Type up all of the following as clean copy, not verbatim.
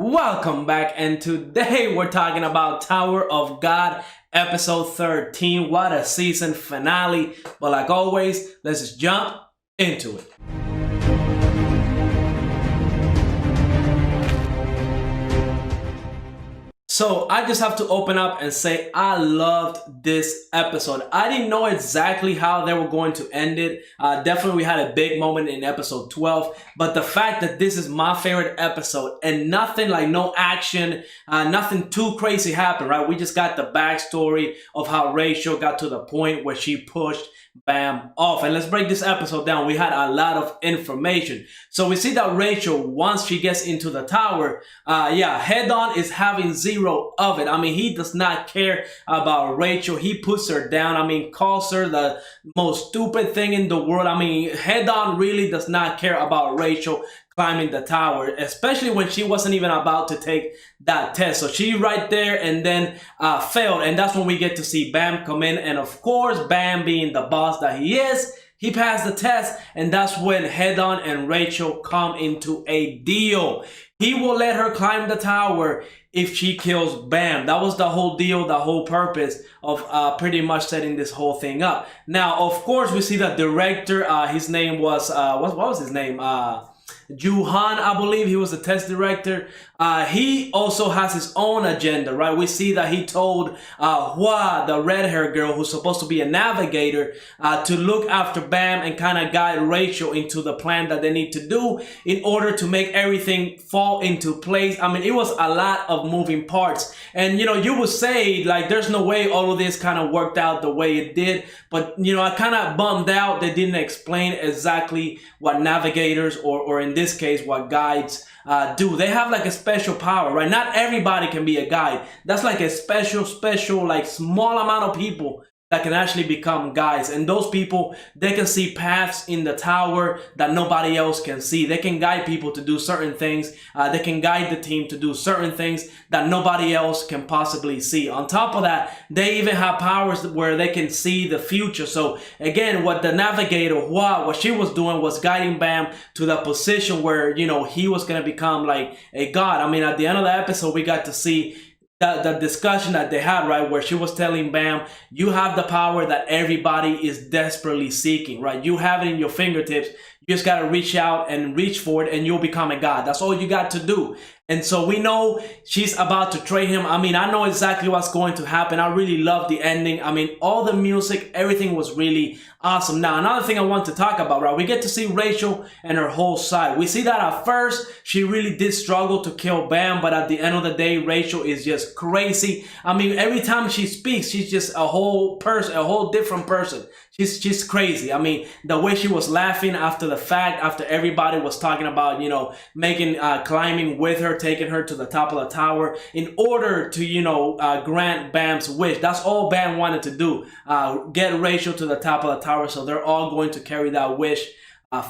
Welcome back, and today we're talking about Tower of God episode 13. What a season finale! But like always, let's just jump into it. So I just have to open up and say I loved this episode. I didn't know exactly how they were going to end it. Definitely we had a big moment in episode 12, but the fact that this is my favorite episode and nothing like no action, nothing too crazy happened, right? We just got the backstory of how Rachel got to the point where she pushed Bam off. And let's break this episode down. We had a lot of information. So we see that Rachel, once she gets into the tower, Hedon is having zero of it. I mean, he does not care about Rachel. He puts her down. I mean, calls her the most stupid thing in the world. I mean, Hedon really does not care about Rachel climbing the tower, especially when she wasn't even about to take that test. So she right there and then failed. And that's when we get to see Bam come in. And of course, Bam being the boss that he is, he passed the test. And that's when Hedon and Rachel come into a deal. He will let her climb the tower if she kills Bam. That was the whole deal, the whole purpose of pretty much setting this whole thing up. Now, of course, we see the director. His name was, what was his name? Juhan, I believe he was the test director. He also has his own agenda, right? We see that he told Hua, the red hair girl who's supposed to be a navigator, to look after Bam and kind of guide Rachel into the plan that they need to do in order to make everything fall into place. I mean, it was a lot of moving parts. And, you know, you would say, like, there's no way all of this kind of worked out the way it did. But, you know, I kind of bummed out they didn't explain exactly what navigators or in this case, what guides do. They have like a special power, right? Not everybody can be a guide. That's like a special, like small amount of people that can actually become guides. And those people, they can see paths in the tower that nobody else can see. They can guide people to do certain things. They can guide the team to do certain things that nobody else can possibly see. On top of that, they even have powers where they can see the future. So again, what the navigator, what she was doing was guiding Bam to the position where, you know, he was going to become like a god. I mean, at the end of the episode, we got to see the discussion that they had, right, where she was telling Bam, you have the power that everybody is desperately seeking, right? You have it in your fingertips. You just got to reach out and reach for it and you'll become a god. That's all you got to do. And so we know she's about to trade him. I mean, I know exactly what's going to happen. I really love the ending. I mean, all the music, everything was really awesome. Now, another thing I want to talk about, right? We get to see Rachel and her whole side. We see that at first, she really did struggle to kill Bam, but at the end of the day, Rachel is just crazy. I mean, every time she speaks, she's just a whole person, a whole different person. She's crazy. I mean, the way she was laughing after the fact, after everybody was talking about, you know, making, climbing with her, taking her to the top of the tower in order to, you know, grant Bam's wish. That's all Bam wanted to do. Get Rachel to the top of the tower. So they're all going to carry that wish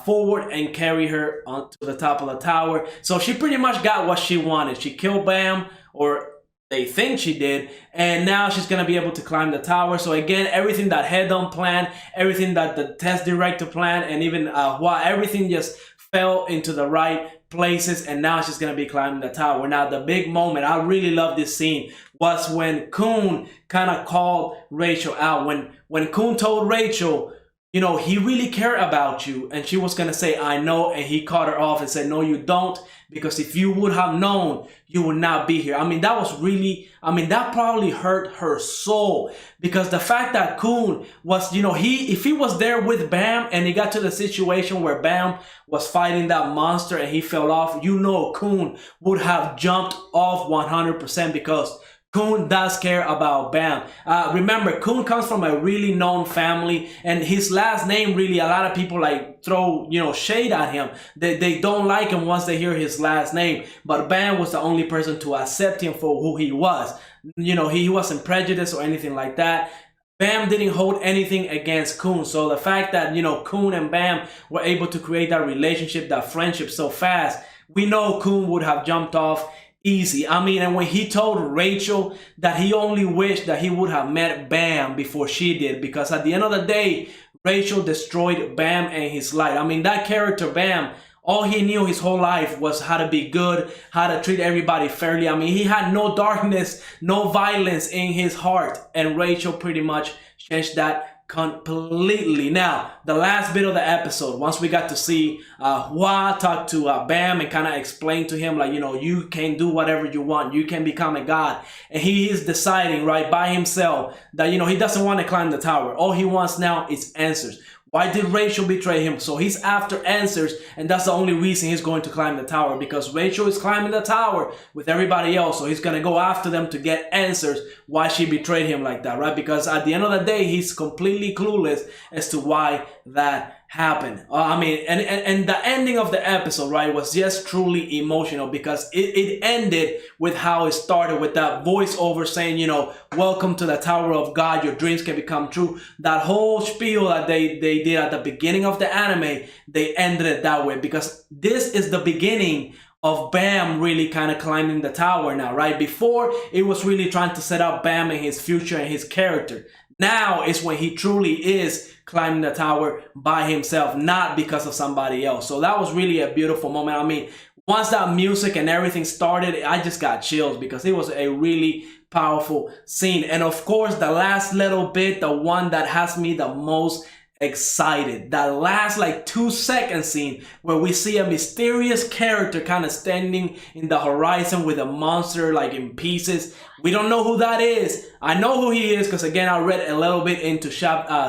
forward and carry her onto the top of the tower. So she pretty much got what she wanted. She killed Bam, or they think she did, and now she's gonna be able to climb the tower. So again, everything that Hedon planned, everything that the test director planned, and even everything just fell into the right places, and now she's gonna be climbing the tower. Now the big moment, I really love this scene, was when Khun kind of called Rachel out. When Khun told Rachel, you know, he really cared about you, and she was gonna say, I know, and he cut her off and said, no, you don't, because if you would have known, you would not be here. I mean, that was really, I mean, that probably hurt her soul, because the fact that Khun was, you know, if he was there with Bam and he got to the situation where Bam was fighting that monster and he fell off, you know, Khun would have jumped off 100% because Khun does care about Bam. Remember, Khun comes from a really known family, and his last name really, a lot of people like throw, you know, shade at him. They don't like him once they hear his last name. But Bam was the only person to accept him for who he was. You know, he wasn't prejudiced or anything like that. Bam didn't hold anything against Khun. So the fact that, you know, Khun and Bam were able to create that relationship, that friendship so fast, we know Khun would have jumped off easy. I mean, and when he told Rachel that he only wished that he would have met Bam before she did, because at the end of the day, Rachel destroyed Bam and his light. I mean, that character Bam All he knew his whole life was how to be good, how to treat everybody fairly. I mean, he had no darkness, no violence in his heart. And Rachel pretty much changed that completely. Now, the last bit of the episode, once we got to see Hua talk to Bam and kind of explain to him, like, you know, you can do whatever you want. You can become a god. And he is deciding, right, by himself that, you know, he doesn't want to climb the tower. All he wants now is answers. Why did Rachel betray him? So he's after answers, and that's the only reason he's going to climb the tower, because Rachel is climbing the tower with everybody else. So he's going to go after them to get answers why she betrayed him like that, right? Because at the end of the day, he's completely clueless as to why that happened. I mean, and the ending of the episode, right, was just truly emotional, because it ended with how it started, with that voiceover saying, you know, welcome to the Tower of God, your dreams can become true. That whole spiel that they did at the beginning of the anime, they ended it that way, because this is the beginning of Bam really kind of climbing the tower now, right? Before, it was really trying to set up Bam and his future and his character. Now is when he truly is climbing the tower by himself, not because of somebody else. So that was really a beautiful moment. I mean, once that music and everything started, I just got chills, because it was a really powerful scene. And of course, the last little bit, the one that has me the most excited, that last like 2-second scene where we see a mysterious character kind of standing in the horizon with a monster like in pieces. We don't know who that is. I know who he is because, again, I read a little bit into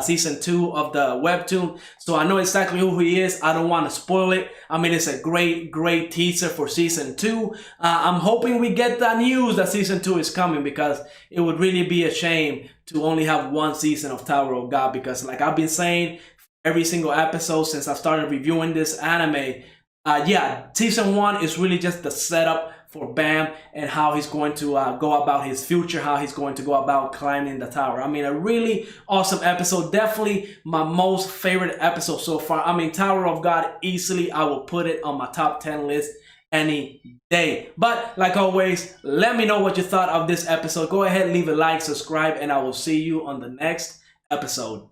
season 2 of the webtoon, so I know exactly who he is. I don't want to spoil it. I mean, it's a great teaser for season 2. I'm hoping we get the news that season 2 is coming, because it would really be a shame to only have one season of Tower of God, because like I've been saying every single episode since I started reviewing this anime, yeah, season 1 is really just the setup for Bam and how he's going to go about his future, how he's going to go about climbing the tower. I mean, a really awesome episode. Definitely my most favorite episode so far. I mean, Tower of God, easily I will put it on my top 10 list any day. But like always, let me know what you thought of this episode. Go ahead, leave a like, subscribe, and I will see you on the next episode.